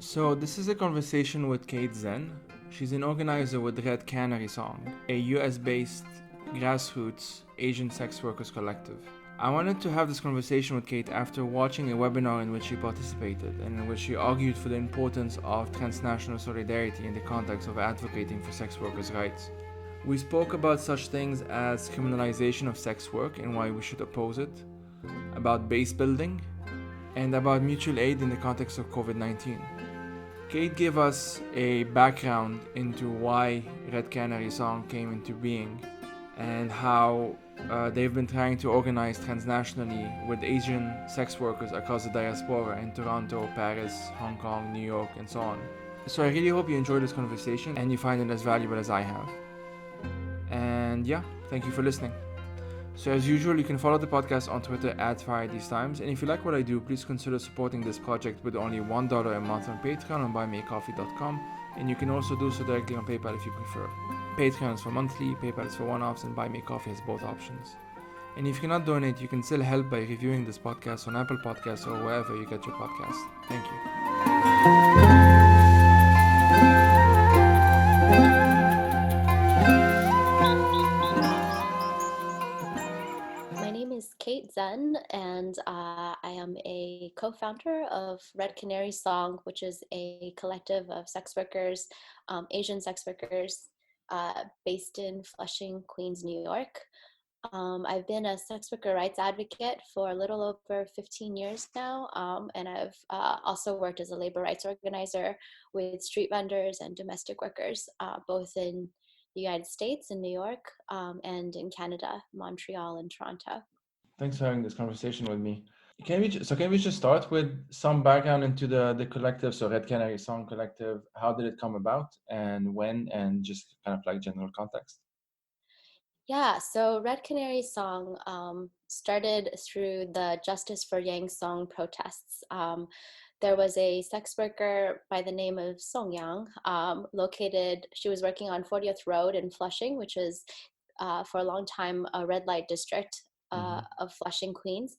So this is a conversation with Kate Zen. She's an organizer with Red Canary Song, a US-based grassroots Asian sex workers collective. I wanted to have this conversation with Kate after watching a webinar in which she participated and in which she argued for the importance of transnational solidarity in the context of advocating for sex workers' rights. We spoke about such things as criminalization of sex work and why we should oppose it, about base building, and about mutual aid in the context of COVID 19. Kate gave us a background into why Red Canary Song came into being and how they've been trying to organize transnationally with Asian sex workers across the diaspora in Toronto, Paris, Hong Kong, New York, and so on. So I really hope you enjoyed this conversation and you find it as valuable as I have. And yeah, thank you for listening. So as usual, you can follow the podcast on Twitter at FridayStimes, and if you like what I do, please consider supporting this project with only $1 a month on Patreon on buymeacoffee.com, and you can also do so directly on PayPal if you prefer. Patreon is for monthly, PayPal is for one-offs, and Buy Me Coffee has both options. And if you cannot donate, you can still help by reviewing this podcast on Apple Podcasts or wherever you get your podcasts. Thank you. My name is Kate Zen, and I am a co-founder of Red Canary Song, which is a collective of sex workers, Asian sex workers, based in Flushing, Queens, New York. I've been a sex worker rights advocate for a little over 15 years now, and I've also worked as a labor rights organizer with street vendors and domestic workers, both in the United States, in New York, and in Canada, Montreal and Toronto. Thanks for having this conversation with me. Can we just start with some background into the collective? So Red Canary Song Collective, how did it come about and when, and just kind of like general context? Yeah, so Red Canary Song started through the Justice for Yang Song protests. There was a sex worker by the name of Song Yang, she was working on 40th Road in Flushing, which is for a long time a red light district of Flushing, Queens.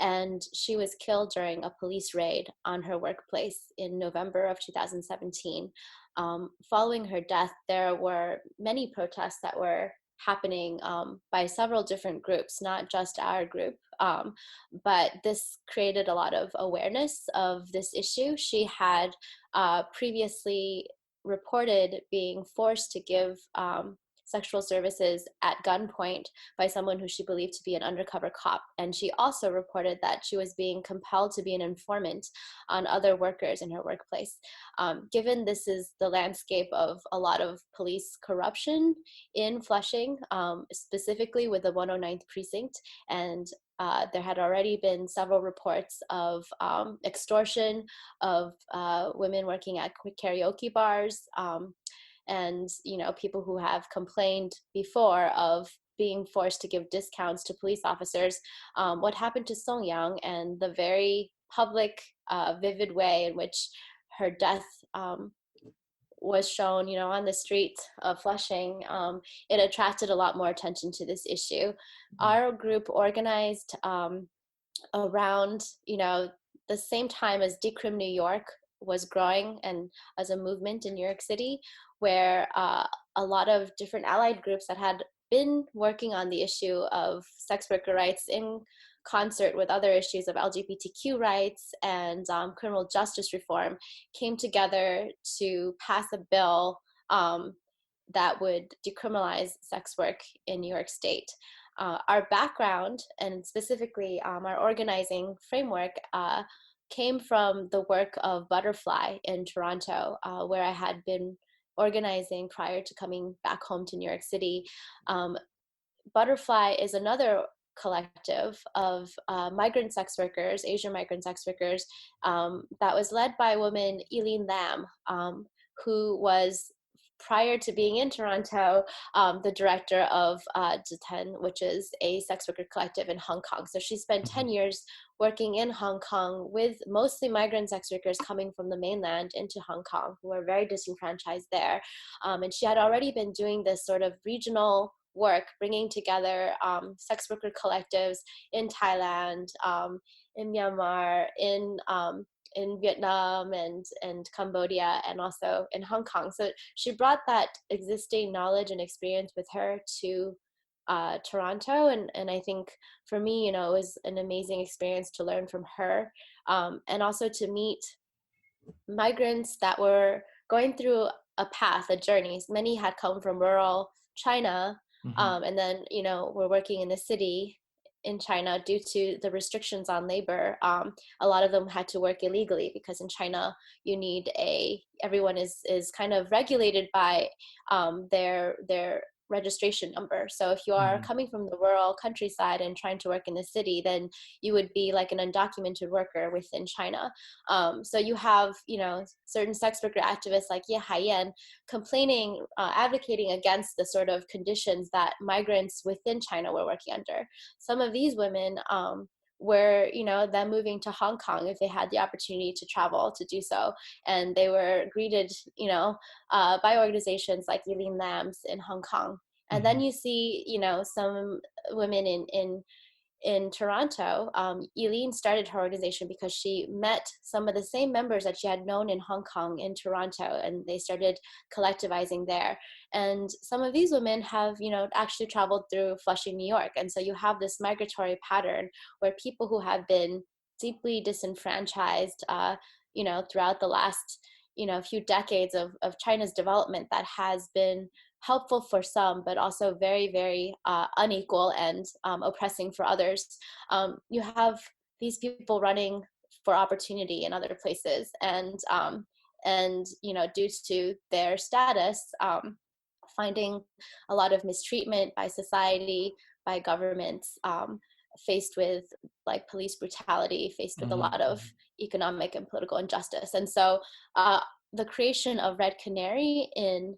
And she was killed during a police raid on her workplace in November of 2017. Following her death, there were many protests that were happening by several different groups, not just our group. But this created a lot of awareness of this issue. She had previously reported being forced to give sexual services at gunpoint by someone who she believed to be an undercover cop. And she also reported that she was being compelled to be an informant on other workers in her workplace. Given this is the landscape of a lot of police corruption in Flushing, specifically with the 109th precinct, and there had already been several reports of extortion of women working at karaoke bars, and people who have complained before of being forced to give discounts to police officers. What happened to Song Yang and the very public, vivid way in which her death was shown, on the street of Flushing, it attracted a lot more attention to this issue. Our group organized around, the same time as Decrim New York was growing and as a movement in New York City, where a lot of different allied groups that had been working on the issue of sex worker rights in concert with other issues of LGBTQ rights and criminal justice reform came together to pass a bill that would decriminalize sex work in New York State. Our background, and specifically our organizing framework, came from the work of Butterfly in Toronto, where I had been organizing prior to coming back home to New York City. Butterfly is another collective of migrant sex workers, Asian migrant sex workers, that was led by a woman, Eileen Lam, who was, prior to being in Toronto, the director of Jiten, which is a sex worker collective in Hong Kong. So she spent 10 years working in Hong Kong with mostly migrant sex workers coming from the mainland into Hong Kong, who were very disenfranchised there. And she had already been doing this sort of regional work, bringing together sex worker collectives in Thailand, in Myanmar, in Vietnam and Cambodia, and also in Hong Kong. So she brought that existing knowledge and experience with her to Toronto, and I think for me, it was an amazing experience to learn from her, and also to meet migrants that were going through a path, a journey. Many had come from rural China, and then were working in the city in China due to the restrictions on labor. A lot of them had to work illegally because in China you need everyone is kind of regulated by their registration number. So if you are coming from the rural countryside and trying to work in the city, then you would be like an undocumented worker within China. So you have, certain sex worker activists like Ye Haiyan complaining, advocating against the sort of conditions that migrants within China were working under. Some of these women were, then moving to Hong Kong if they had the opportunity to travel to do so. And they were greeted, by organizations like Eileen Lamb's in Hong Kong. And then you see, some women in Toronto. Eileen started her organization because she met some of the same members that she had known in Hong Kong in Toronto, and they started collectivizing there. And some of these women have, actually traveled through Flushing, New York. And so you have this migratory pattern where people who have been deeply disenfranchised, throughout the last, few decades of China's development, that has been helpful for some, but also very, very unequal and oppressing for others. You have these people running for opportunity in other places, and due to their status, finding a lot of mistreatment by society, by governments, faced with like police brutality, faced with a lot of economic and political injustice. And so the creation of Red Canary in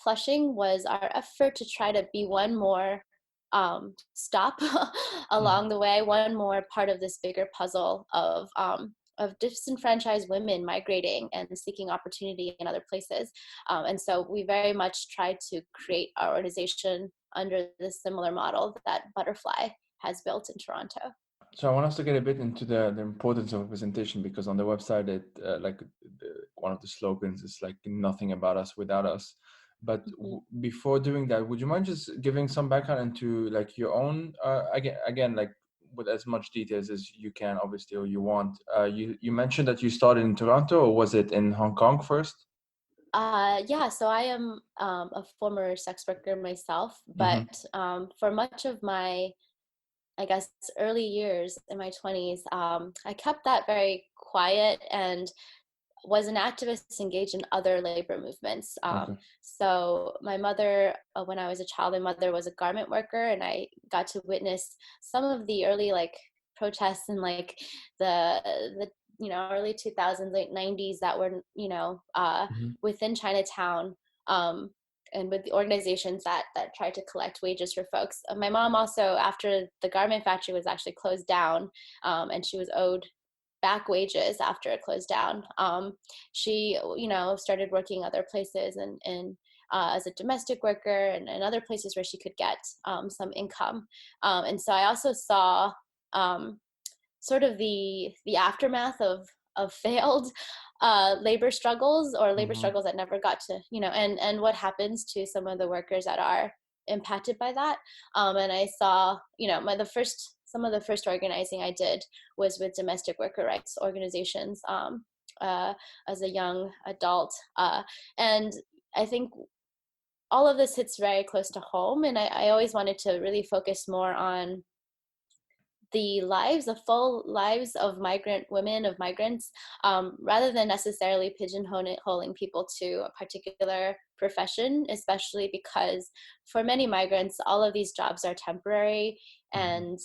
Flushing was our effort to try to be one more stop along the way, one more part of this bigger puzzle of disenfranchised women migrating and seeking opportunity in other places. And so we very much tried to create our organization under this similar model that Butterfly has built in Toronto. So I want us to get a bit into the importance of representation, because on the website, one of the slogans is like nothing about us without us. But before doing that, would you mind just giving some background into like your own, again, like with as much details as you can, obviously, or you want. You mentioned that you started in Toronto, or was it in Hong Kong first? Yeah, so I am a former sex worker myself, but for much of my, I guess, early years in my 20s, I kept that very quiet and was an activist engaged in other labor movements. So my mother, when I was a child, my mother was a garment worker, and I got to witness some of the early like protests in like the early 2000s, late 90s that were within Chinatown. And with the organizations that tried to collect wages for folks. My mom also, after the garment factory was actually closed down, and she was owed back wages after it closed down, she started working other places and as a domestic worker and other places where she could get some income. And so I also saw sort of the aftermath of failed labor struggles, or labor struggles that never got to, and what happens to some of the workers that are impacted by that. And I saw, some of the first organizing I did was with domestic worker rights organizations as a young adult. And I think all of this hits very close to home. And I always wanted to really focus more on the full lives of migrant women, of migrants, rather than necessarily pigeonholing people to a particular profession, especially because for many migrants, all of these jobs are temporary, and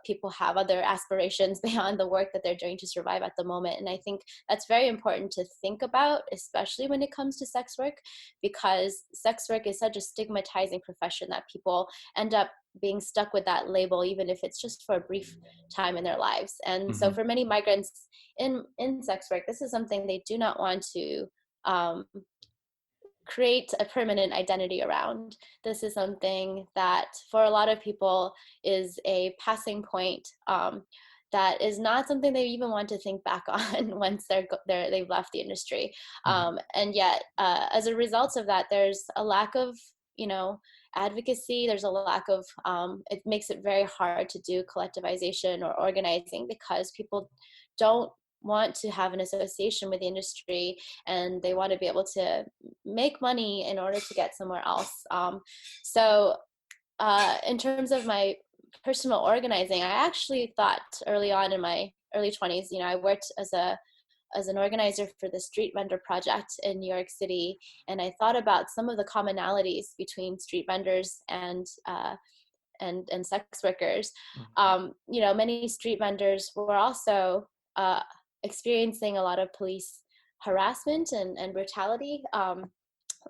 people have other aspirations beyond the work that they're doing to survive at the moment. And I think that's very important to think about, especially when it comes to sex work, because sex work is such a stigmatizing profession that people end up being stuck with that label, even if it's just for a brief time in their lives. And so for many migrants in sex work, this is something they do not want to create a permanent identity around. This is something that for a lot of people is a passing point, that is not something they even want to think back on once they've left the industry. And yet, as a result of that, there's a lack of, advocacy. There's a lack of, it makes it very hard to do collectivization or organizing because people don't want to have an association with the industry, and they want to be able to make money in order to get somewhere else. So in terms of my personal organizing, I actually thought early on in my early 20s, I worked as an organizer for the street vendor project in New York City, and I thought about some of the commonalities between street vendors and sex workers. Many street vendors were also experiencing a lot of police harassment and brutality.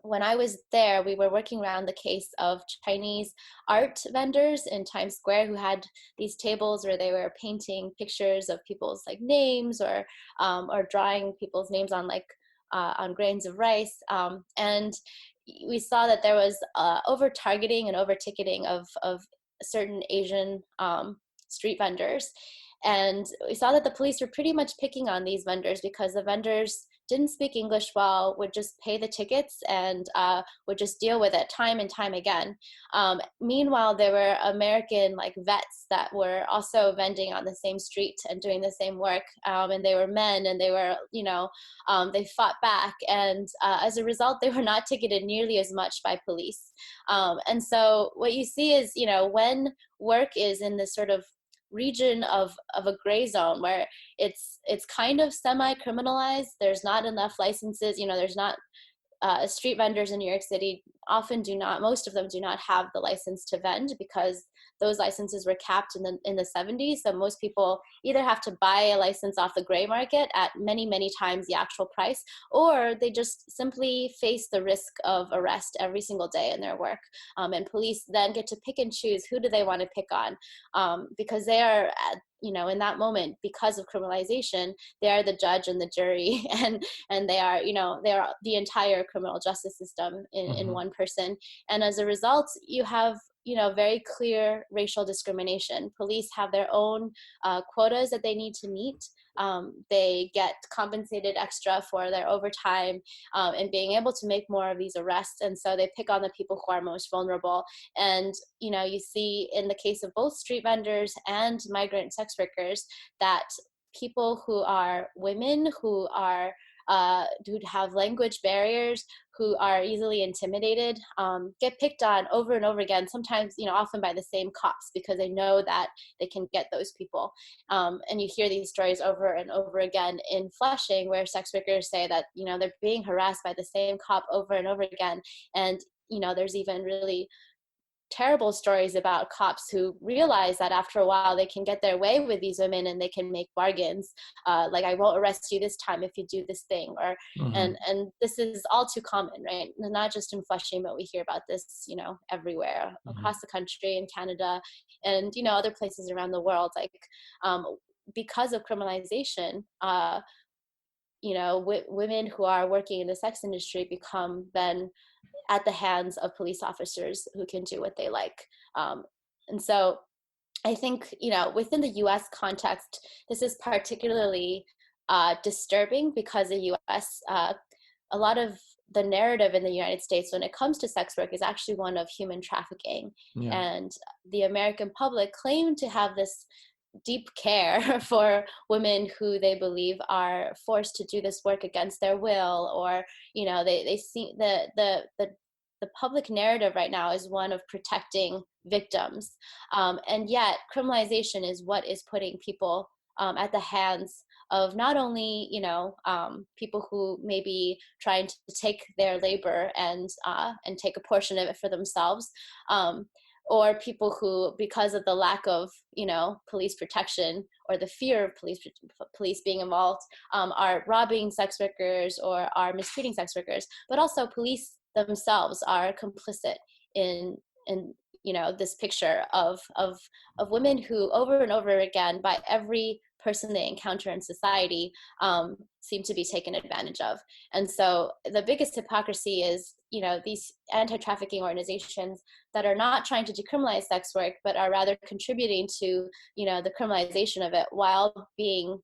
When I was there, we were working around the case of Chinese art vendors in Times Square who had these tables where they were painting pictures of people's like names or drawing people's names on on grains of rice. And we saw that there was over targeting and over ticketing of certain Asian street vendors. And we saw that the police were pretty much picking on these vendors because the vendors didn't speak English well, would just pay the tickets and would just deal with it time and time again. Meanwhile, there were American vets that were also vending on the same street and doing the same work. And they were men, and they were, they fought back. And as a result, they were not ticketed nearly as much by police. And so what you see is, when work is in this sort of region of a gray zone where it's kind of semi-criminalized, there's not enough licenses, there's not street vendors in New York City most of them do not have the license to vend because those licenses were capped in the 70s. So most people either have to buy a license off the gray market at many, many times the actual price, or they just simply face the risk of arrest every single day in their work. And police then get to pick and choose who do they want to pick on, because they are in that moment, because of criminalization, they are the judge and the jury, and they are the entire criminal justice system in one person. And as a result, you have very clear racial discrimination. Police have their own quotas that they need to meet. They get compensated extra for their overtime and being able to make more of these arrests. And so they pick on the people who are most vulnerable. And, you see in the case of both street vendors and migrant sex workers that people who are women, who have language barriers, who are easily intimidated, get picked on over and over again, sometimes, often by the same cops because they know that they can get those people. And you hear these stories over and over again in Flushing where sex workers say that, they're being harassed by the same cop over and over again. And, there's even really terrible stories about cops who realize that after a while they can get their way with these women and they can make bargains, like I won't arrest you this time if you do this thing, or and this is all too common, right? Not just in Flushing, but we hear about this everywhere across the country, in Canada, and other places around the world. Because of criminalization, women who are working in the sex industry become then at the hands of police officers who can do what they like. And so I think, within the US context, this is particularly disturbing because the US, a lot of the narrative in the United States when it comes to sex work is actually one of human trafficking. Yeah. And the American public claim to have this deep care for women who they believe are forced to do this work against their will, or they see the public narrative right now is one of protecting victims, and yet criminalization is what is putting people at the hands of not only people who may be trying to take their labor and take a portion of it for themselves, or people who, because of the lack of, police protection or the fear of police being involved, are robbing sex workers or are mistreating sex workers. But also police themselves are complicit in this picture of women who over and over again, by every person they encounter in society seem to be taken advantage of. And so the biggest hypocrisy is, these anti-trafficking organizations that are not trying to decriminalize sex work, but are rather contributing to, the criminalization of it, while being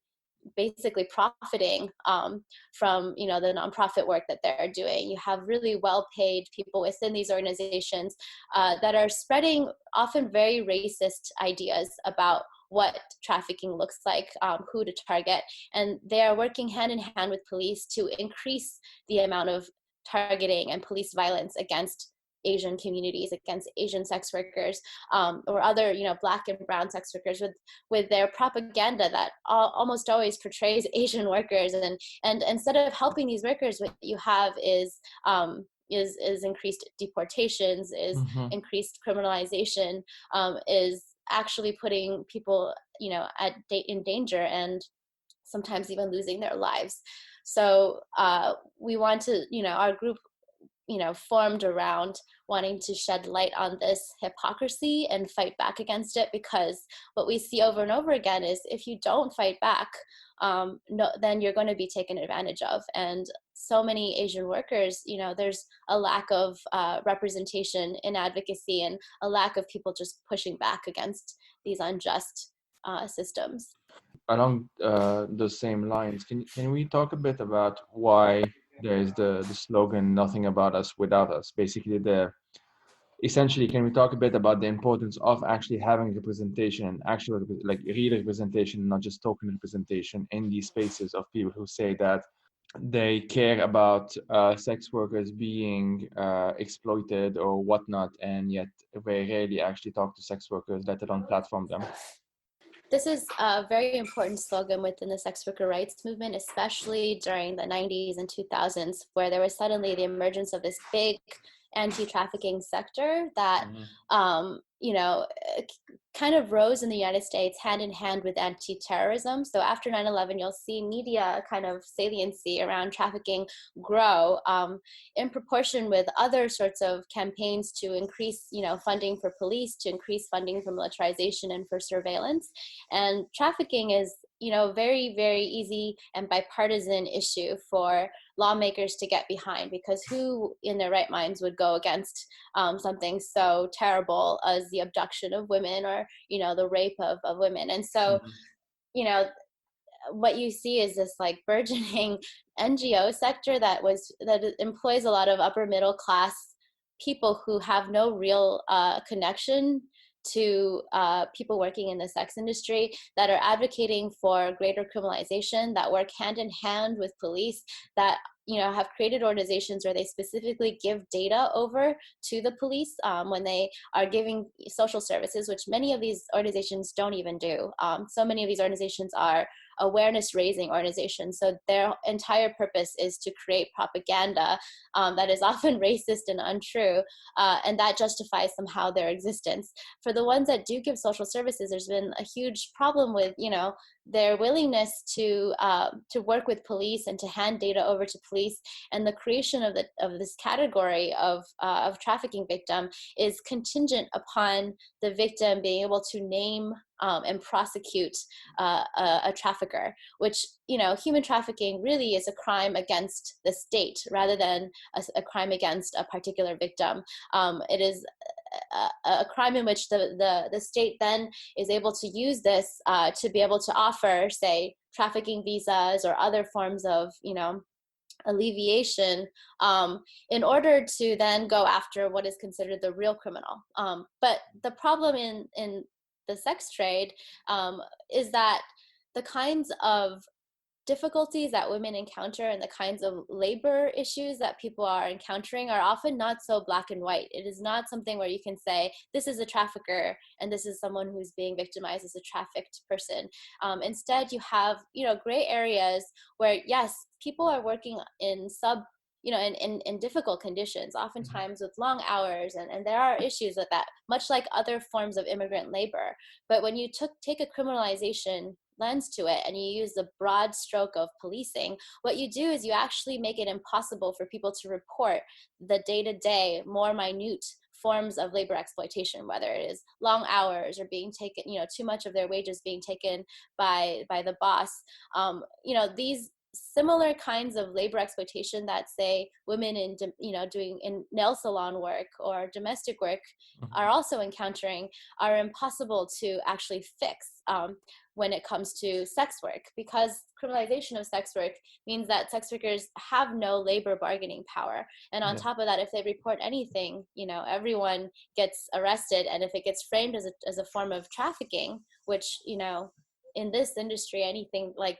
basically profiting from the nonprofit work that they're doing. You have really well-paid people within these organizations that are spreading often very racist ideas about what trafficking looks like, who to target, and they are working hand in hand with police to increase the amount of targeting and police violence against Asian communities, against Asian sex workers, or other, Black and brown sex workers, with their propaganda that almost always portrays Asian workers, and instead of helping these workers, what you have is increased deportations, is Mm-hmm. increased criminalization, is actually putting people, in danger, and sometimes even losing their lives. So we want to, our group, formed around wanting to shed light on this hypocrisy and fight back against it, because what we see over and over again is, if you don't fight back, then you're going to be taken advantage of. And so many Asian workers, there's a lack of representation in advocacy, and a lack of people just pushing back against these unjust systems. Along those same lines, can we talk a bit about why there is the slogan "Nothing about us without us"? Basically, essentially, can we talk a bit about the importance of actually having representation, and actual, like, real representation, not just token representation, in these spaces of people who say that they care about sex workers being exploited or whatnot, and yet very rarely actually talk to sex workers, let alone platform them? This is a very important slogan within the sex worker rights movement, especially during the 90s and 2000s, where there was suddenly the emergence of this big anti-trafficking sector that, kind of rose in the United States hand in hand with anti-terrorism. So after 9/11, you'll see media kind of saliency around trafficking grow in proportion with other sorts of campaigns to increase, funding for police, to increase funding for militarization and for surveillance. And trafficking is, very, very easy and bipartisan issue for lawmakers to get behind, because who in their right minds would go against something so terrible as the abduction of women, or, the rape of women? And so, Mhm. you know, what you see is this like burgeoning NGO sector that employs a lot of upper middle class people who have no real connection to people working in the sex industry, that are advocating for greater criminalization, that work hand in hand with police, that have created organizations where they specifically give data over to the police when they are giving social services, which many of these organizations don't even do. So many of these organizations are awareness raising organizations. So their entire purpose is to create propaganda that is often racist and untrue, and that justifies somehow their existence. For the ones that do give social services, there's been a huge problem with, their willingness to work with police and to hand data over to police, and the creation of this category of trafficking victim is contingent upon the victim being able to name and prosecute a trafficker, which, human trafficking really is a crime against the state rather than a crime against a particular victim. It is a crime in which the state then is able to use this to be able to offer, say, trafficking visas or other forms of, alleviation, in order to then go after what is considered the real criminal. But the problem in the sex trade is that the kinds of difficulties that women encounter and the kinds of labor issues that people are encountering are often not so black and white. It is not something where you can say, this is a trafficker and this is someone who's being victimized as a trafficked person. Instead, you have, gray areas where, yes, people are working in in difficult conditions, oftentimes with long hours, and there are issues with that, much like other forms of immigrant labor. But when you take a criminalization lens to it and you use the broad stroke of policing, what you do is you actually make it impossible for people to report the day-to-day, more minute forms of labor exploitation, whether it is long hours or being taken, too much of their wages being taken by the boss. These similar kinds of labor exploitation that, say, women in doing in nail salon work or domestic work are also encountering, are impossible to actually fix when it comes to sex work, because criminalization of sex work means that sex workers have no labor bargaining power. And on top of that, if they report anything, everyone gets arrested. And if it gets framed as a form of trafficking, which, in this industry, anything like,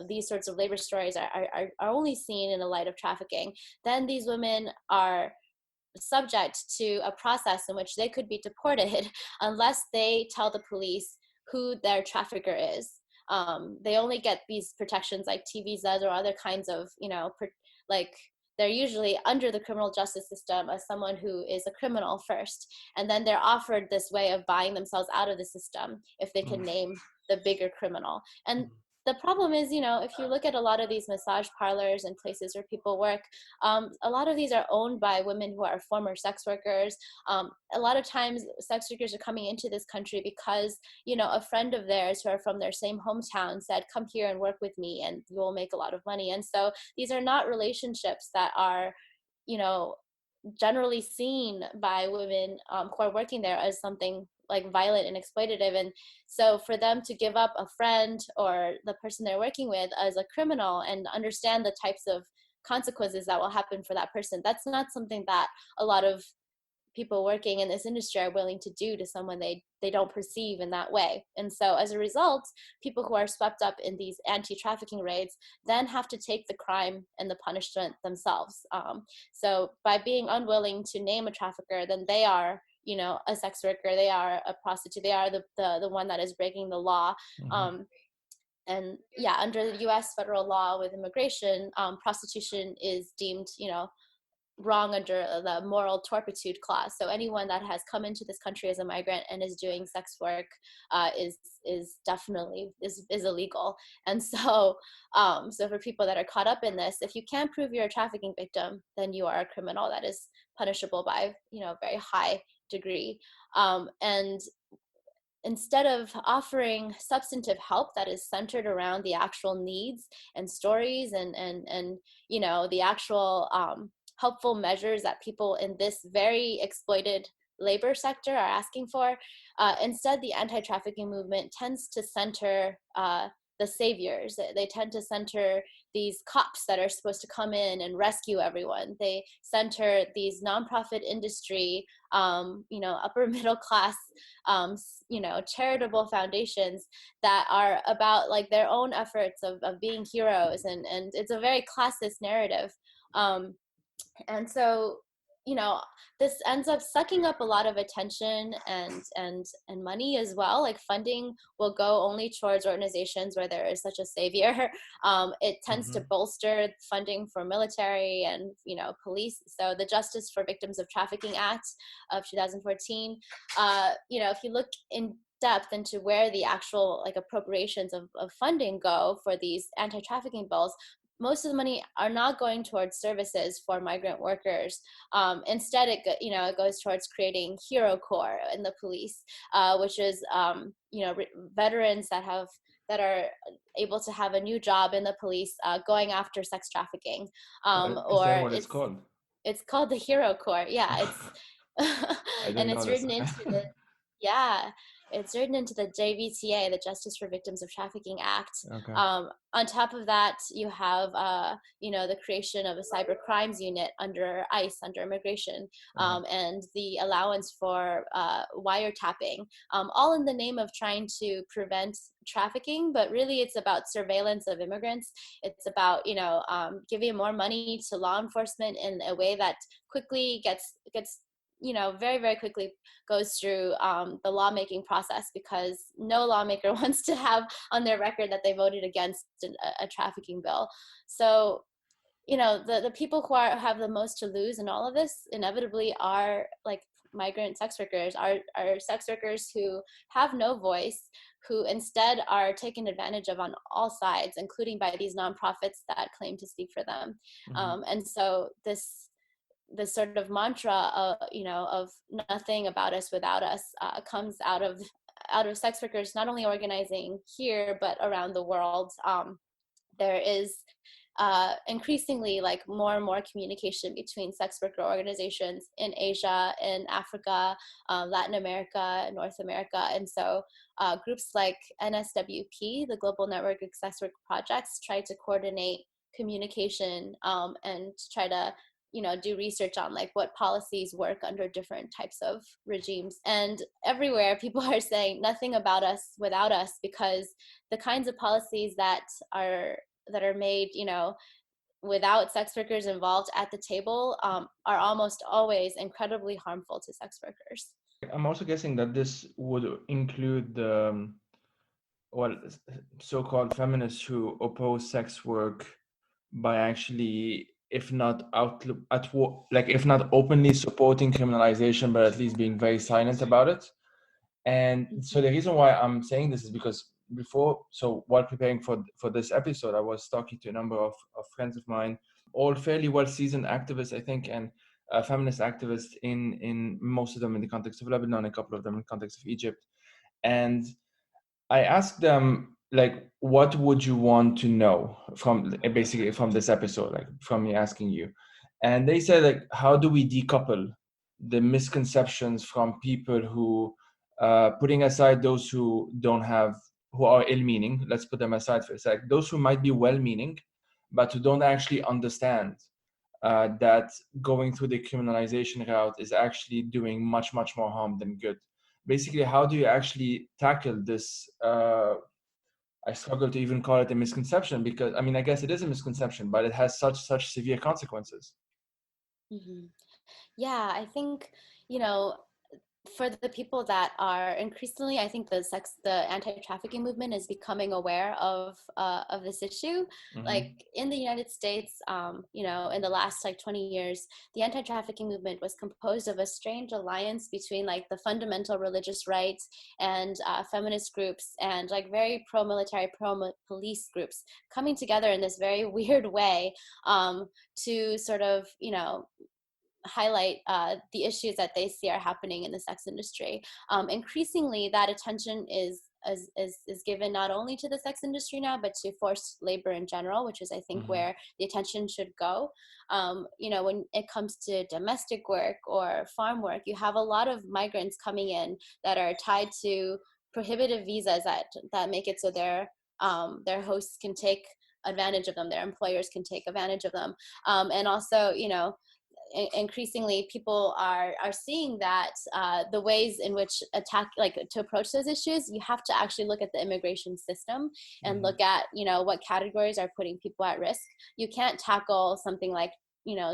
these sorts of labor stories are only seen in the light of trafficking, then these women are subject to a process in which they could be deported unless they tell the police who their trafficker is. They only get these protections like T visas or other kinds of, like, they're usually under the criminal justice system as someone who is a criminal first, and then they're offered this way of buying themselves out of the system if they can name the bigger criminal. And the problem is, if you look at a lot of these massage parlors and places where people work, a lot of these are owned by women who are former sex workers. A lot of times sex workers are coming into this country because, a friend of theirs who are from their same hometown said, come here and work with me and you'll make a lot of money. And so these are not relationships that are, generally seen by women who are working there as something like violent and exploitative. And so for them to give up a friend or the person they're working with as a criminal and understand the types of consequences that will happen for that person, that's not something that a lot of people working in this industry are willing to do to someone they don't perceive in that way. And so as a result, people who are swept up in these anti-trafficking raids then have to take the crime and the punishment themselves. So by being unwilling to name a trafficker, then they are, a sex worker, they are a prostitute, they are the one that is breaking the law. And yeah, under the US federal law with immigration, prostitution is deemed, wrong under the moral turpitude clause. So anyone that has come into this country as a migrant and is doing sex work is definitely is illegal. And so so for people that are caught up in this, if you can't prove you're a trafficking victim, then you are a criminal that is punishable by very high degree. And instead of offering substantive help that is centered around the actual needs and stories and the actual helpful measures that people in this very exploited labor sector are asking for, instead the anti-trafficking movement tends to center the saviors. They tend to center these cops that are supposed to come in and rescue everyone. They center these nonprofit industry, upper middle class, charitable foundations that are about like their own efforts of being heroes. And it's a very classist narrative. And so, this ends up sucking up a lot of attention and money as well. Like funding will go only towards organizations where there is such a savior. It tends to bolster funding for military and, police. So the Justice for Victims of Trafficking Act of 2014, if you look in depth into where the actual like appropriations of funding go for these anti-trafficking bills, most of the money are not going towards services for migrant workers. Instead, it goes towards creating Hero Corps in the police, which is veterans that are able to have a new job in the police, going after sex trafficking. Is that what it's called? It's called the Hero Corps. Yeah, it's I didn't and know it's this. written into the it's written into the JVTA, the Justice for Victims of Trafficking Act. Okay. On top of that, you have, the creation of a cyber crimes unit under ICE, under immigration, and the allowance for wiretapping, all in the name of trying to prevent trafficking. But really, it's about surveillance of immigrants. It's about, giving more money to law enforcement in a way that quickly gets very, very quickly goes through the lawmaking process, because no lawmaker wants to have on their record that they voted against a trafficking bill. So, the people who have the most to lose in all of this inevitably are like migrant sex workers, are sex workers who have no voice, who instead are taken advantage of on all sides, including by these nonprofits that claim to speak for them. And so this this sort of mantra of, of nothing about us without us, comes out of sex workers not only organizing here but around the world. There is increasingly like more and more communication between sex worker organizations in Asia, in Africa, Latin America, North America. And so groups like NSWP, the Global Network of Sex Work Projects, try to coordinate communication and try to do research on like what policies work under different types of regimes. And everywhere people are saying nothing about us without us, because the kinds of policies that are made, without sex workers involved at the table, are almost always incredibly harmful to sex workers. I'm also guessing that this would include the well, so-called feminists who oppose sex work by actually, if not like if not openly supporting criminalization, but at least being very silent about it. And so the reason why I'm saying this is because while preparing for this episode, I was talking to a number of friends of mine, all fairly well seasoned activists, I think, and feminist activists in most of them in the context of Lebanon, a couple of them in the context of Egypt. And I asked them, like, what would you want to know from basically from this episode, like from me asking you? And they said, like, how do we decouple the misconceptions from people who, putting aside those who are ill-meaning, let's put them aside for a sec, those who might be well-meaning, but who don't actually understand that going through the criminalization route is actually doing much, much more harm than good. Basically, how do you actually tackle this? I struggle to even call it a misconception, because I mean, I guess it is a misconception, but it has such severe consequences. Mm-hmm. Yeah, I think, for the people that are increasingly, I think the anti-trafficking movement is becoming aware of this issue. Mm-hmm. Like in the United States, in the last like 20 years, the anti-trafficking movement was composed of a strange alliance between like the fundamental religious right and feminist groups and like very pro-military, pro-police groups coming together in this very weird way to sort of, highlight the issues that they see are happening in the sex industry. Increasingly, that attention is given not only to the sex industry now, but to forced labor in general, which is, I think, where the attention should go. When it comes to domestic work or farm work, you have a lot of migrants coming in that are tied to prohibitive visas that make it so their hosts can take advantage of them, their employers can take advantage of them, and also, increasingly people are seeing that the ways in which to approach those issues, you have to actually look at the immigration system and look at what categories are putting people at risk. You can't tackle something like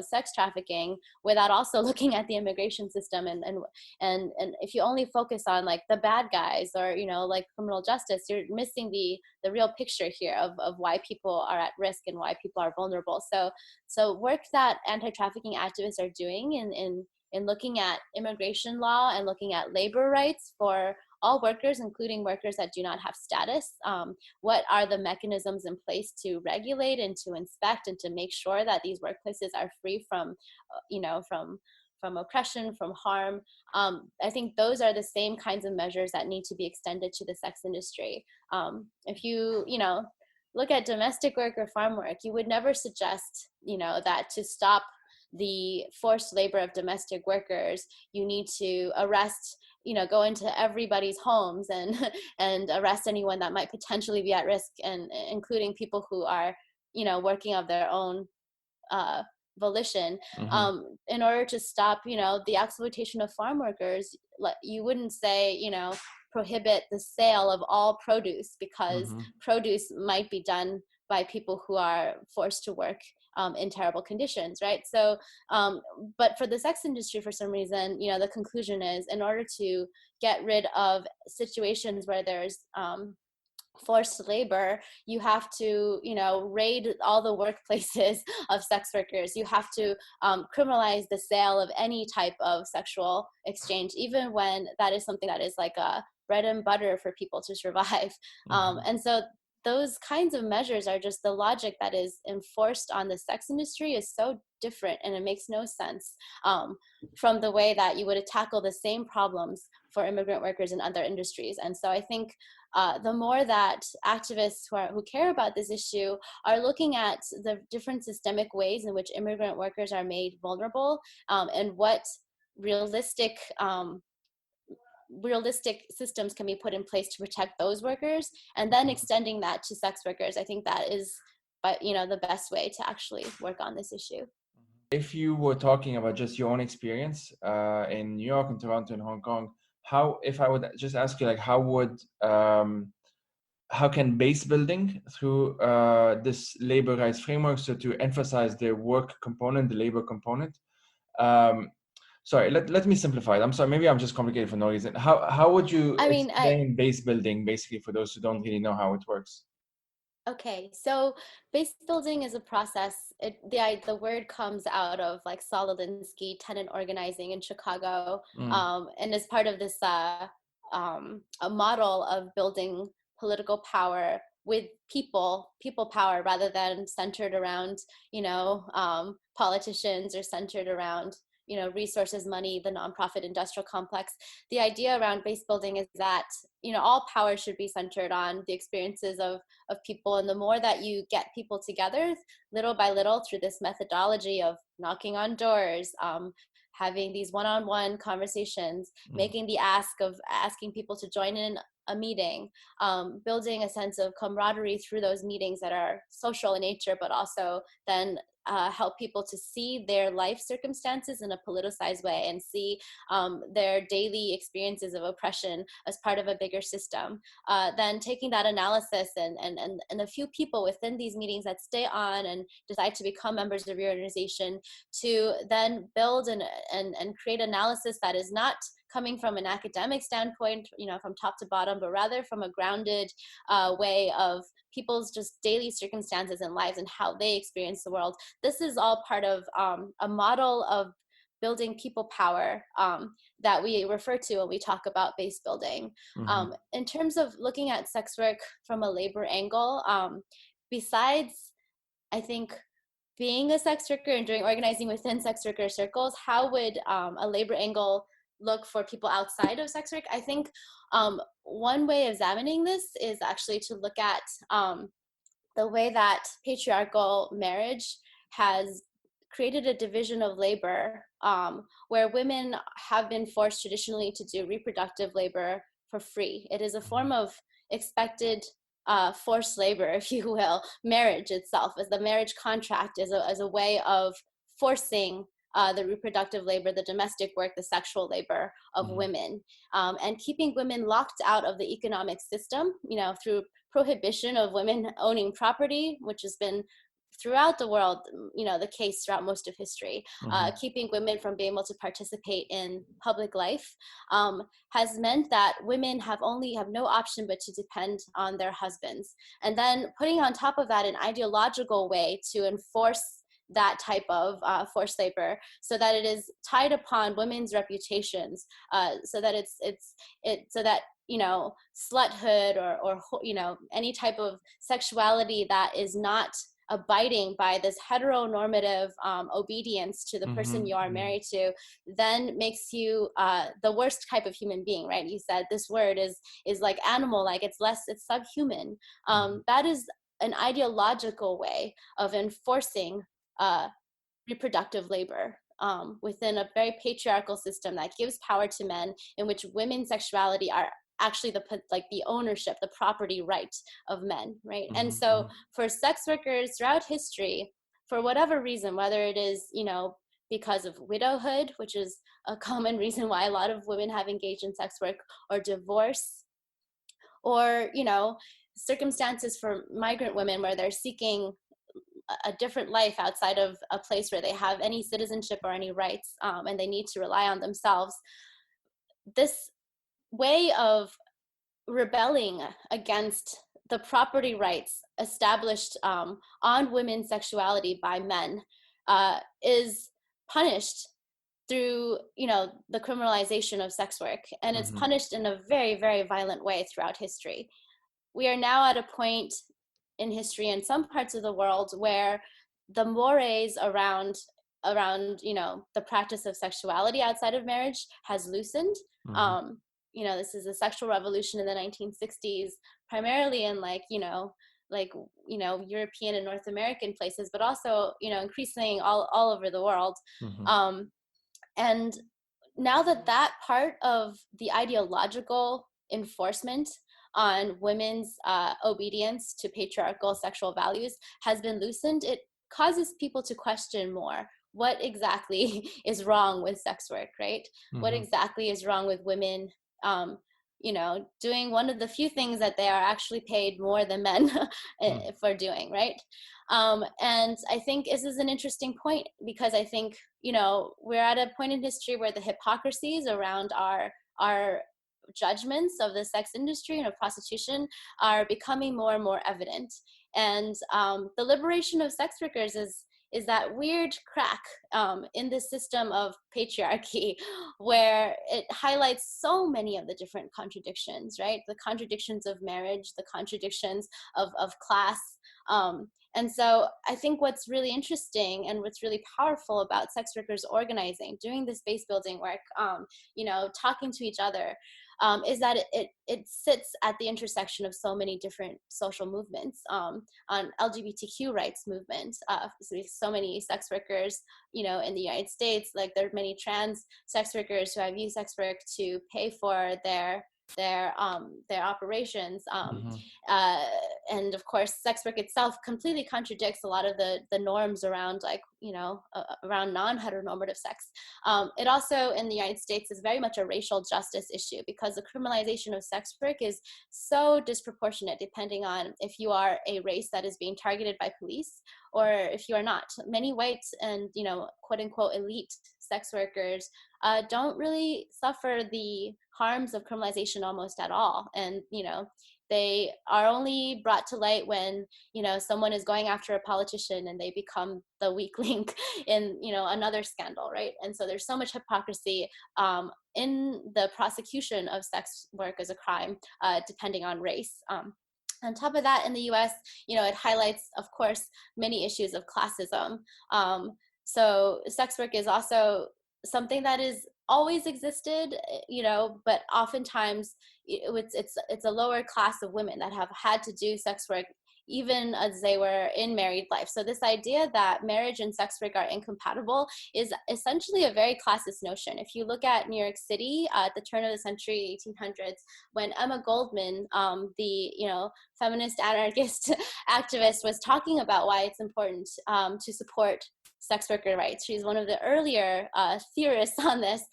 sex trafficking without also looking at the immigration system, and if you only focus on like the bad guys or like criminal justice, you're missing the real picture here of why people are at risk and why people are vulnerable. So work that anti-trafficking activists are doing in looking at immigration law and looking at labor rights for all workers, including workers that do not have status. What are the mechanisms in place to regulate and to inspect and to make sure that these workplaces are free from oppression, from harm? I think those are the same kinds of measures that need to be extended to the sex industry. If you look at domestic work or farm work, you would never suggest that to stop the forced labor of domestic workers, you need to arrest, go into everybody's homes and and arrest anyone that might potentially be at risk, and including people who are working of their own volition. In order to stop the exploitation of farm workers, you wouldn't say prohibit the sale of all produce, because produce might be done by people who are forced to work in terrible conditions, right? So, but for the sex industry, for some reason, the conclusion is, in order to get rid of situations where there's forced labor, you have to raid all the workplaces of sex workers. You have to criminalize the sale of any type of sexual exchange, even when that is something that is like a bread and butter for people to survive. And so those kinds of measures are just the logic that is enforced on the sex industry is so different, and it makes no sense from the way that you would tackle the same problems for immigrant workers in other industries. And so I think the more that activists who care about this issue are looking at the different systemic ways in which immigrant workers are made vulnerable, and what realistic systems can be put in place to protect those workers, and then extending that to sex workers, I think that is, but the best way to actually work on this issue. If you were talking about just your own experience in New York and Toronto and Hong Kong, if I would just ask you, like, how can base building through this labor rights framework, so to emphasize the work component, the labor component, sorry, let me simplify it. I'm sorry, maybe I'm just complicated for no reason. How would you explain base building, basically, for those who don't really know how it works? Okay, so base building is a process. The word comes out of like Saul Alinsky tenant organizing in Chicago, and is part of this a model of building political power with people power, rather than centered around politicians, or centered around resources, money, the nonprofit industrial complex. The idea around base building is that all power should be centered on the experiences of people, and the more that you get people together little by little through this methodology of knocking on doors, having these one-on-one conversations, making the ask of asking people to join in a meeting, building a sense of camaraderie through those meetings that are social in nature, but also then help people to see their life circumstances in a politicized way, and see their daily experiences of oppression as part of a bigger system. Then taking that analysis and a few people within these meetings that stay on and decide to become members of your organization, to then build and create analysis that is not coming from an academic standpoint, from top to bottom, but rather from a grounded way of people's just daily circumstances and lives and how they experience the world. This is all part of a model of building people power that we refer to when we talk about base building. In terms of looking at sex work from a labor angle, besides, I think, being a sex worker and doing organizing within sex worker circles, how would a labor angle look for people outside of sex work? I think one way of examining this is actually to look at the way that patriarchal marriage has created a division of labor, where women have been forced traditionally to do reproductive labor for free. It is a form of expected forced labor, if you will. Marriage itself, as the marriage contract, is a way of forcing the reproductive labor, the domestic work, the sexual labor of women, and keeping women locked out of the economic system, through prohibition of women owning property, which has been throughout the world, the case throughout most of history. Keeping women from being able to participate in public life has meant that women have no option but to depend on their husbands. And then putting on top of that an ideological way to enforce that type of forced labor, so that it is tied upon women's reputations, so that so that sluthood or any type of sexuality that is not abiding by this heteronormative obedience to the person you are married to, then makes you the worst type of human being, right? You said this word is like animal, like it's subhuman. That is an ideological way of enforcing reproductive labor within a very patriarchal system that gives power to men, in which women's sexuality are actually the ownership, the property right of men, right? And so for sex workers throughout history, for whatever reason, whether it is because of widowhood, which is a common reason why a lot of women have engaged in sex work, or divorce, or circumstances for migrant women where they're seeking a different life outside of a place where they have any citizenship or any rights, and they need to rely on themselves. This way of rebelling against the property rights established on women's sexuality by men is punished through the criminalization of sex work, and it's punished in a very, very violent way throughout history. We are now at a point in history in some parts of the world where the mores around the practice of sexuality outside of marriage has loosened. Mm-hmm. This is the sexual revolution in the 1960s, primarily in European and North American places, but also increasingly all over the world. Mm-hmm. And now that part of the ideological enforcement on women's obedience to patriarchal sexual values has been loosened, it causes people to question more what exactly is wrong with sex work, right? What Mm-hmm. exactly is wrong with women doing one of the few things that they are actually paid more than men for doing, right? And I think this is an interesting point, because I think we're at a point in history where the hypocrisies around our judgments of the sex industry and of prostitution are becoming more and more evident. And the liberation of sex workers is that weird crack in the system of patriarchy, where it highlights so many of the different contradictions, right? The contradictions of marriage, the contradictions of class. And so I think what's really interesting and what's really powerful about sex workers organizing, doing this base building work, talking to each other, is that it sits at the intersection of so many different social movements, on LGBTQ rights movement. So many sex workers, in the United States, like there are many trans sex workers who have used sex work to pay for their operations. Mm-hmm. And of course, sex work itself completely contradicts a lot of the norms around around non-heteronormative sex. It also in the United States is very much a racial justice issue, because the criminalization of sex work is so disproportionate depending on if you are a race that is being targeted by police or if you are not. Many white and quote unquote elite sex workers don't really suffer the harms of criminalization almost at all. And they are only brought to light when someone is going after a politician and they become the weak link in another scandal, right? And so there's so much hypocrisy in the prosecution of sex work as a crime, depending on race. On top of that, in the US, it highlights, of course, many issues of classism. So sex work is also something that is always existed, but oftentimes it's a lower class of women that have had to do sex work even as they were in married life. So this idea that marriage and sex work are incompatible is essentially a very classist notion. If you look at New York City at the turn of the century, 1800s, when Emma Goldman, the feminist anarchist activist, was talking about why it's important to support sex worker rights. She's one of the earlier theorists on this.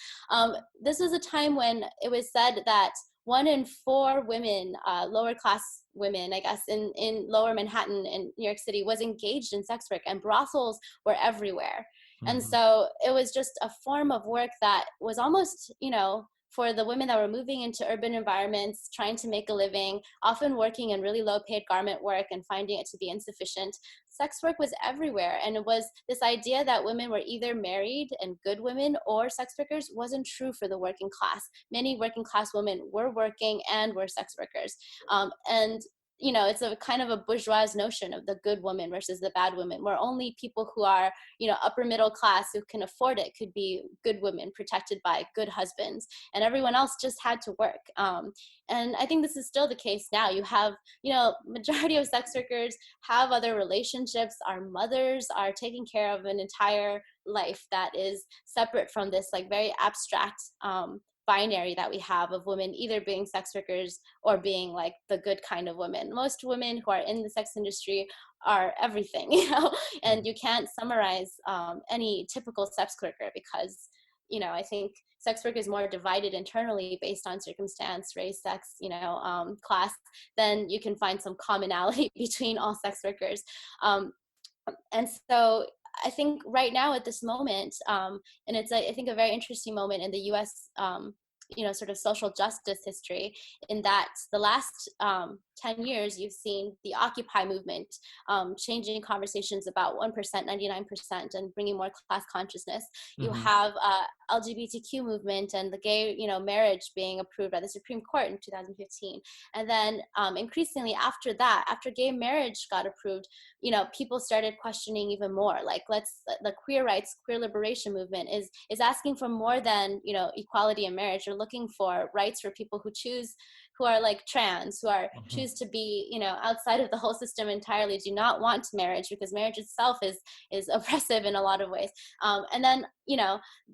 This was a time when it was said that 1 in 4 women, lower class women, I guess, in lower Manhattan in New York City, was engaged in sex work, and brothels were everywhere. And Mm-hmm. so it was just a form of work that was almost, for the women that were moving into urban environments, trying to make a living, often working in really low paid garment work and finding it to be insufficient. Sex work was everywhere. And it was this idea that women were either married and good women or sex workers wasn't true for the working class. Many working class women were working and were sex workers. And it's a kind of a bourgeois notion of the good woman versus the bad woman, where only people who are, upper middle class who can afford it could be good women protected by good husbands, and everyone else just had to work. And I think this is still the case now. You have, majority of sex workers have other relationships, are mothers, are taking care of an entire life that is separate from this like very abstract binary that we have of women either being sex workers or being like the good kind of women. Most women who are in the sex industry are everything, and you can't summarize any typical sex worker, because I think sex work is more divided internally based on circumstance, race, sex, class. Then you can find some commonality between all sex workers. And so I think right now at this moment, and it's I think a very interesting moment in the U.S. sort of social justice history, in that the last 10 years, you've seen the Occupy movement changing conversations about 1%, 99%, and bringing more class consciousness. You Mm-hmm. have LGBTQ movement and the gay, marriage being approved by the Supreme Court in 2015. And then increasingly after that, after gay marriage got approved, people started questioning even more. Like, the queer rights, queer liberation movement is asking for more than, equality in marriage. They're looking for rights for people who are like trans, who are Mm-hmm. choose to be, outside of the whole system entirely, do not want marriage because marriage itself is oppressive in a lot of ways. And then,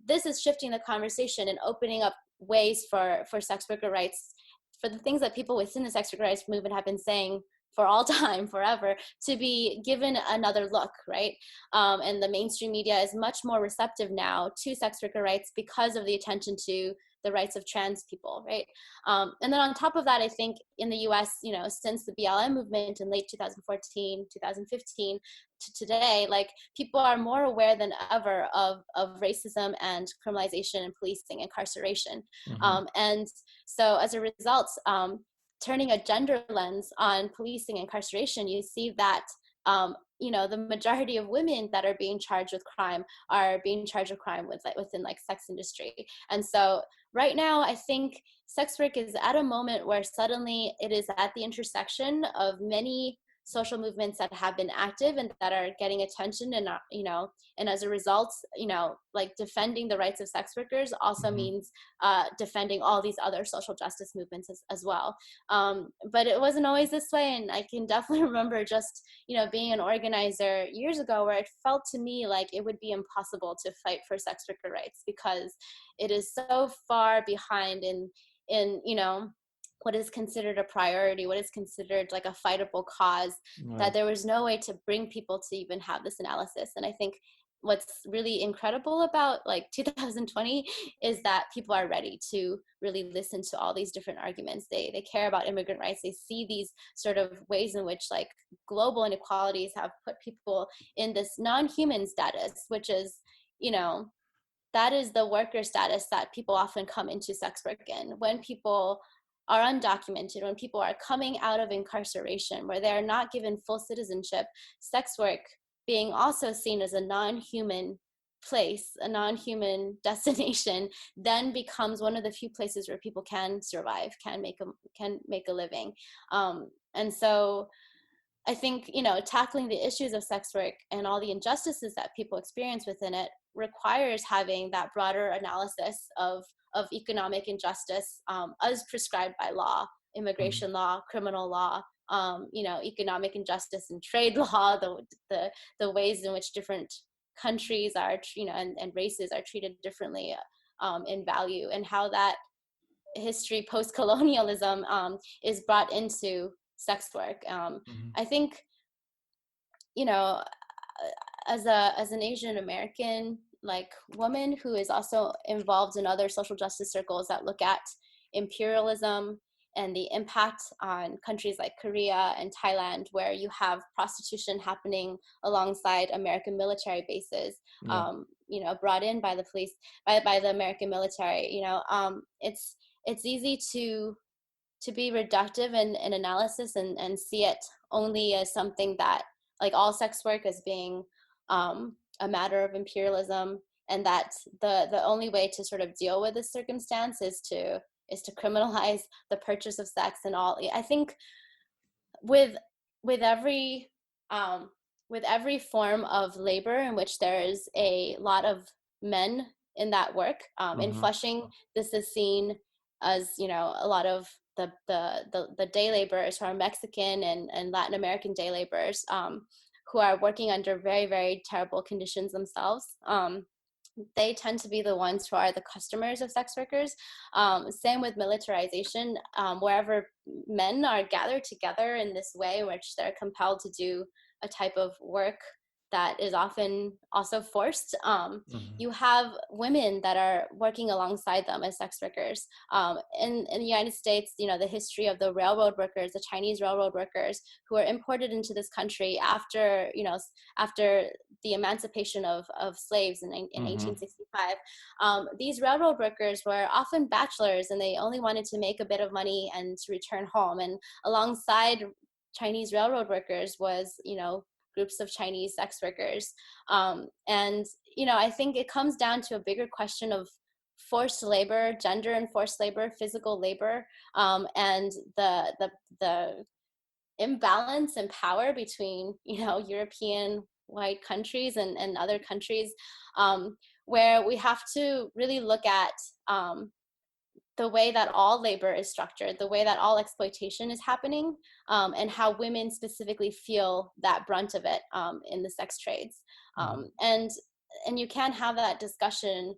this is shifting the conversation and opening up ways for sex worker rights, for the things that people within the sex worker rights movement have been saying for all time, forever, to be given another look, right? And the mainstream media is much more receptive now to sex worker rights because of the attention to the rights of trans people, right? And then on top of that, I think in the US, since the BLM movement in late 2014, 2015 to today, like, people are more aware than ever of racism and criminalization and policing, incarceration. Mm-hmm. And so as a result, turning a gender lens on policing and incarceration, you see that the majority of women that are being charged with crime are being charged with crime within like sex industry. And so right now, I think sex work is at a moment where suddenly it is at the intersection of many social movements that have been active and that are getting attention, and and as a result, like, defending the rights of sex workers also Mm-hmm. means defending all these other social justice movements as well. But it wasn't always this way, and I can definitely remember just being an organizer years ago, where it felt to me like it would be impossible to fight for sex worker rights because it is so far behind in what is considered a priority, what is considered like a fightable cause, Right. that there was no way to bring people to even have this analysis. And I think what's really incredible about like 2020 is that people are ready to really listen to all these different arguments. They care about immigrant rights. They see these sort of ways in which like global inequalities have put people in this non-human status, which is, that is the worker status that people often come into sex work in. When people are undocumented, when people are coming out of incarceration, where they are not given full citizenship, sex work being also seen as a non-human place, a non-human destination, then becomes one of the few places where people can survive, can make a living. And so I think, tackling the issues of sex work and all the injustices that people experience within it requires having that broader analysis of economic injustice, as prescribed by law, immigration law, criminal law, economic injustice and trade law, the ways in which different countries are, and races are treated differently in value, and how that history post-colonialism is brought into sex work. Mm-hmm. I think, you know, as an Asian American like woman who is also involved in other social justice circles that look at imperialism and the impact on countries like Korea and Thailand, where you have prostitution happening alongside American military bases, Yeah. brought in by the police, by the American military. It's easy to be reductive in analysis and see it only as something that, like, all sex work as being a matter of imperialism, and that the only way to sort of deal with this circumstance is to criminalize the purchase of sex and all. I think with every form of labor in which there is a lot of men in that work, in flushing, this is seen as, a lot of the day laborers who are Mexican and Latin American day laborers, who are working under very, very terrible conditions themselves. They tend to be the ones who are the customers of sex workers. Same with militarization, wherever men are gathered together in this way, which they're compelled to do a type of work that is often also forced. You have women that are working alongside them as sex workers. In the United States, the history of the railroad workers, the Chinese railroad workers who are imported into this country after the emancipation of slaves in Mm-hmm. 1865, these railroad workers were often bachelors, and they only wanted to make a bit of money and to return home. And alongside Chinese railroad workers was, groups of Chinese sex workers. And, I think it comes down to a bigger question of forced labor, gender and forced labor, physical labor, and the imbalance in power between, European white countries and other countries, where we have to really look at the way that all labor is structured, the way that all exploitation is happening, and how women specifically feel that brunt of it in the sex trades. And you can't have that discussion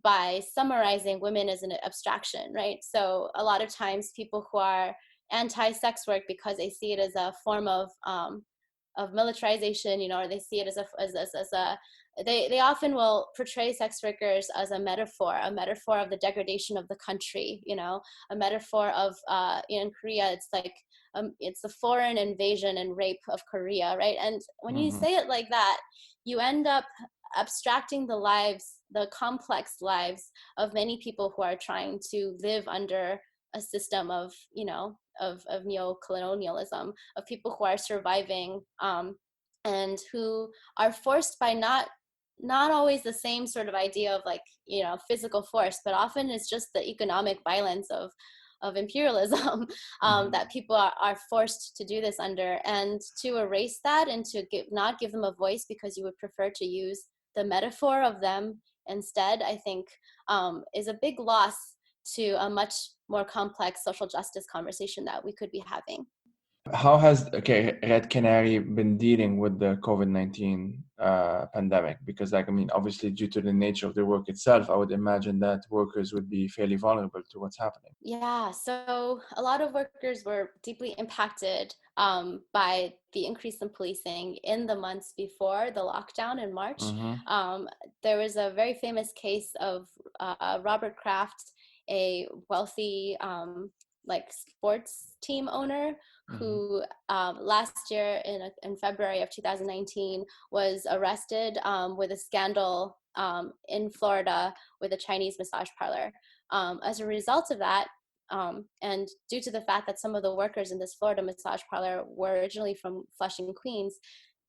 by summarizing women as an abstraction, right? So a lot of times people who are anti-sex work because they see it as a form of militarization, or they see it as a they often will portray sex workers as a metaphor of the degradation of the country, a metaphor of in Korea it's like it's the foreign invasion and rape of Korea, right? And when you Mm-hmm. say it like that, you end up abstracting the complex lives of many people who are trying to live under a system of neo-colonialism, of people who are surviving, and who are forced by not always the same sort of idea of like physical force, but often it's just the economic violence of imperialism that people are forced to do this under. And to erase that and to not give them a voice because you would prefer to use the metaphor of them instead, I think is a big loss to a much more complex social justice conversation that we could be having. How has Red Canary been dealing with the COVID-19 pandemic? Because obviously due to the nature of the work itself, I would imagine that workers would be fairly vulnerable to what's happening. Yeah, so a lot of workers were deeply impacted by the increase in policing in the months before the lockdown in March. Mm-hmm. There was a very famous case of Robert Kraft, a wealthy like sports team owner Mm-hmm. who last year in February of 2019 was arrested with a scandal in Florida with a Chinese massage parlor. As a result of that, and due to the fact that some of the workers in this Florida massage parlor were originally from Flushing, Queens,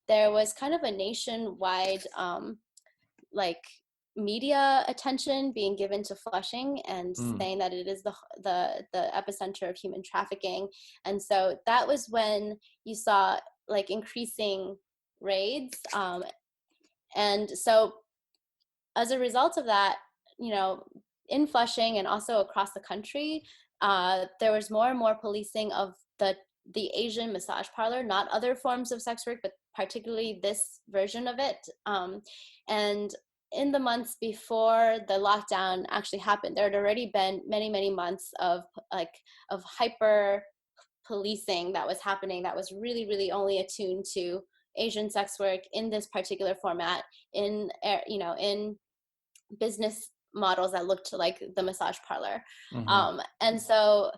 there was kind of a nationwide like media attention being given to Flushing and Mm. saying that it is the epicenter of human trafficking. And so that was when you saw like increasing raids. And so as a result of that, in Flushing and also across the country, there was more and more policing of the Asian massage parlor, not other forms of sex work, but particularly this version of it. And in the months before the lockdown actually happened, there had already been many, many months of hyper policing that was happening that was really, really only attuned to Asian sex work in this particular format, in business models that looked like the massage parlor. Mm-hmm. And so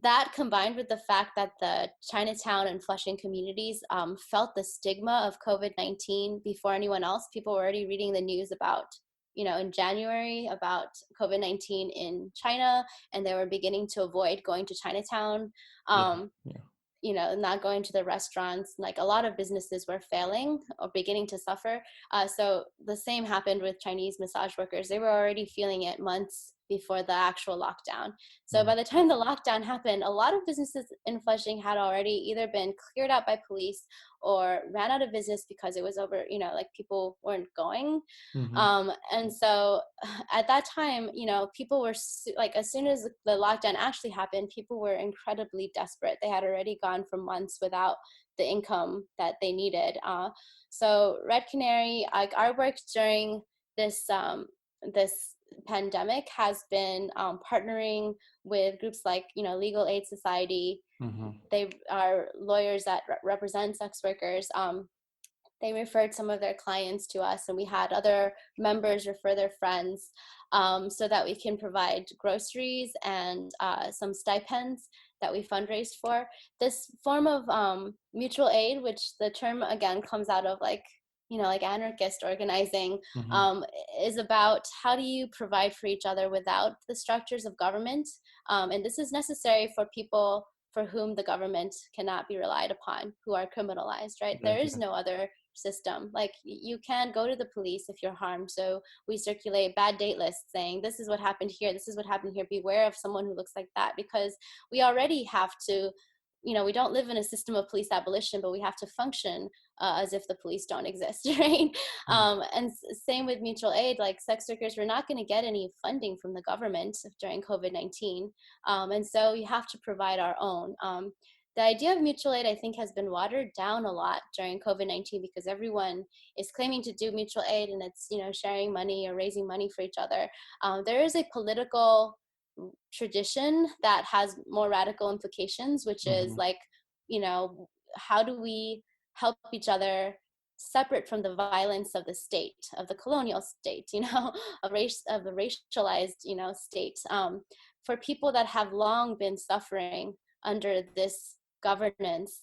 that combined with the fact that the Chinatown and Flushing communities felt the stigma of COVID-19 before anyone else. People were already reading the news about, in January about COVID-19 in China, and they were beginning to avoid going to Chinatown. Yeah. Um, Yeah. not going to the restaurants. Like a lot of businesses were failing or beginning to suffer. So the same happened with Chinese massage workers. They were already feeling it months before the actual lockdown. So by the time the lockdown happened, a lot of businesses in Flushing had already either been cleared out by police or ran out of business because it was over, like people weren't going. Mm-hmm. And so at that time, people were like, as soon as the lockdown actually happened, people were incredibly desperate. They had already gone for months without the income that they needed. So Red Canary, like our work during this pandemic has been partnering with groups like, Legal Aid Society. Mm-hmm. They are lawyers that represent sex workers. They referred some of their clients to us, and we had other members refer their friends, so that we can provide groceries and some stipends that we fundraised for. This form of mutual aid, which the term again comes out of like, like anarchist organizing, Mm-hmm. is about how do you provide for each other without the structures of government. And this is necessary for people for whom the government cannot be relied upon, who are criminalized, right? There is Exactly. no other system. Like you can go to the police if you're harmed. So we circulate bad date lists saying this is what happened here, this is what happened here, beware of someone who looks like that, because we already have to, we don't live in a system of police abolition, but we have to function as if the police don't exist, right? Mm. And same with mutual aid. Like sex workers, we're not going to get any funding from the government during COVID-19, and so you have to provide our own. The idea of mutual aid, I think, has been watered down a lot during COVID-19 because everyone is claiming to do mutual aid, and it's sharing money or raising money for each other. There is a political tradition that has more radical implications, which is Mm-hmm. like, how do we help each other separate from the violence of the state, of the colonial state, of the racialized, state, for people that have long been suffering under this governance,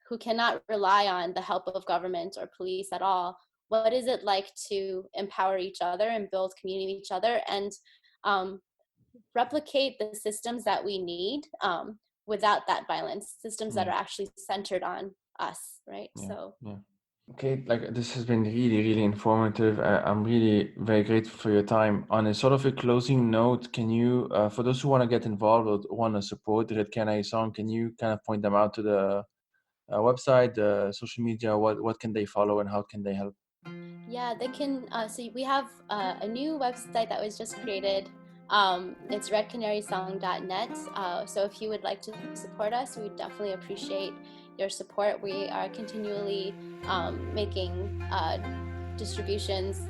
who cannot rely on the help of government or police at all. What is it like to empower each other and build community with each other, and um, replicate the systems that we need, without that violence, systems that Yeah. are actually centered on us, right? Yeah. So Yeah. Okay, like this has been really, really informative. I'm really very grateful for your time. On a sort of a closing note, can you, for those who want to get involved or want to support the Red Canary song, can you kind of point them out to the website, the social media? What can they follow and how can they help? yeah, they can, so we have a new website that was just created. It's redcanarysong.net. So if you would like to support us, we would definitely appreciate your support. We are continually making distributions,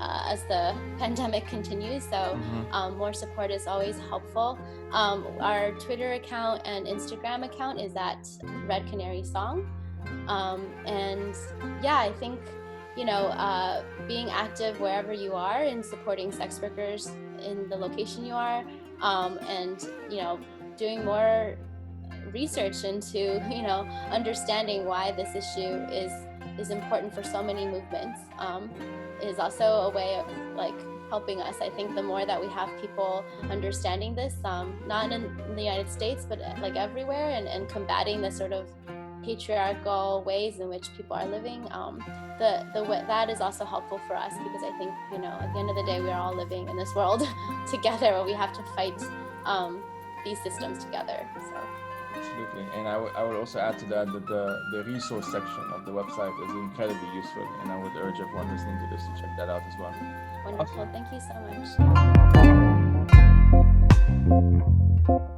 as the pandemic continues. So Mm-hmm. more support is always helpful. Our Twitter account and Instagram account is at Red Canary Song. And yeah, I think, being active wherever you are and supporting sex workers in the location you are, and, doing more research into, understanding why this issue is important for so many movements, is also a way of like helping us. I think the more that we have people understanding this, not in the United States, but like everywhere, and combating the sort of patriarchal ways in which people are living, that is also helpful for us, because I think, at the end of the day, we are all living in this world together, where we have to fight these systems together. So. Absolutely. And I would also add to that the resource section of the website is incredibly useful. And I would urge everyone listening to this to check that out as well. Wonderful. Awesome. Thank you so much.